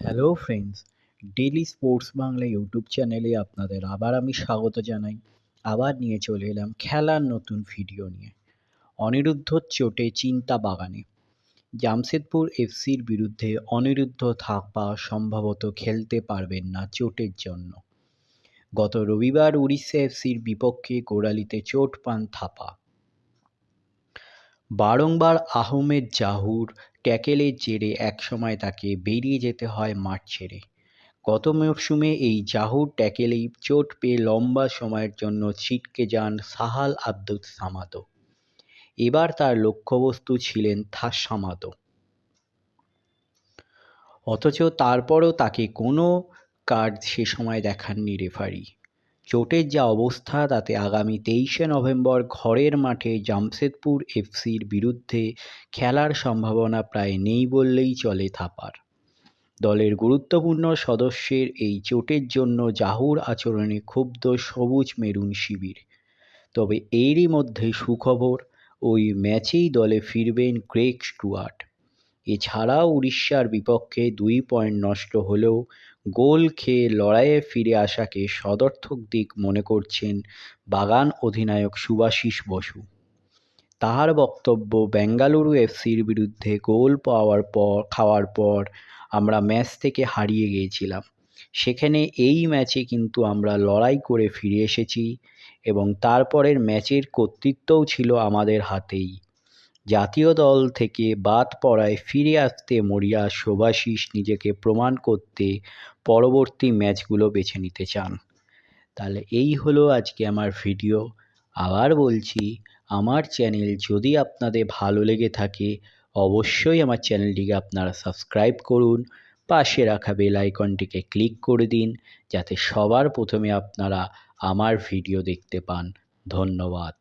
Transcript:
Hello friends, daily sports Bangla YouTube চ্যানেলে আপনাদের আবার আমি স্বাগত জানাই। আবার নিয়ে চলে এলাম খেলার নতুন ভিডিও নিয়ে। অনিরুদ্ধর চোটে চিন্তা বাগানে। জামশেদপুর এফসির বিরুদ্ধে অনিরুদ্ধ থাপা সম্ভবত খেলতে পারবেন না চোটের জন্য। গত রবিবার উড়িষ্যা এফসির বিপক্ষে গোড়ালিতে চোট পান থাপা। বারংবার আহমেদ জাহুর ট্যাকেলের জেরে একসময় তাকে বেরিয়ে যেতে হয় মাঠ ছেড়ে। গত মরশুমে এই জাহুর ট্যাকেলেই চোট পেয়ে লম্বা সময়ের জন্য ছিটকে যান সাহাল আব্দুস সামাদও। এবার তার লক্ষ্যবস্তু ছিলেন সামাদও। অথচ তারপরও তাকে কোনো কার্ড সে সময় দেখাননি রেফারি। চোটের যা অবস্থা তাতে আগামী 23শে নভেম্বর ঘরের মাঠে জামশেদপুর এফসির বিরুদ্ধে খেলার সম্ভাবনা প্রায় নেই বললেই চলে থাপার। দলের গুরুত্বপূর্ণ সদস্যের এই চোটের জন্য জাহুর আচরণে ক্ষুব্ধ সবুজ মেরুন শিবির। তবে এরই মধ্যে সুখবর, ওই ম্যাচেই দলে ফিরবেন গ্রেগ স্টুয়ার্ট। এছাড়াও উড়িষ্যার বিপক্ষে 2 পয়েন্ট নষ্ট হলেও গোল খেয়ে লড়াইয়ে ফিরে আসাকে সদর্থক দিক মনে করছেন বাগান অধিনায়ক শুভাশিস বসু। তাহার বক্তব্য, বেঙ্গালুরু এফসির বিরুদ্ধে গোল খাওয়ার পর আমরা ম্যাচ থেকে হারিয়ে গিয়েছিলাম। সেখানে এই ম্যাচে কিন্তু আমরা লড়াই করে ফিরে এসেছি এবং তারপরের ম্যাচের কর্তৃত্বও ছিল আমাদের হাতেই। জাতীয় দল থেকে বাদ পড়ায় ফিরে আসতে মরিয়া শুভাশিস নিজেকে প্রমাণ করতে পরবর্তী ম্যাচগুলো বেছে নিতে চান। তাহলে এই হলো আজকে আমার ভিডিও। আবার বলছি, আমার চ্যানেল যদি আপনাদের ভালো লেগে থাকে অবশ্যই আমার চ্যানেলটিকে আপনারা সাবস্ক্রাইব করুন, পাশে রাখা বেল আইকনটিকে ক্লিক করে দিন যাতে সবার প্রথমে আপনারা আমার ভিডিও দেখতে পান। ধন্যবাদ।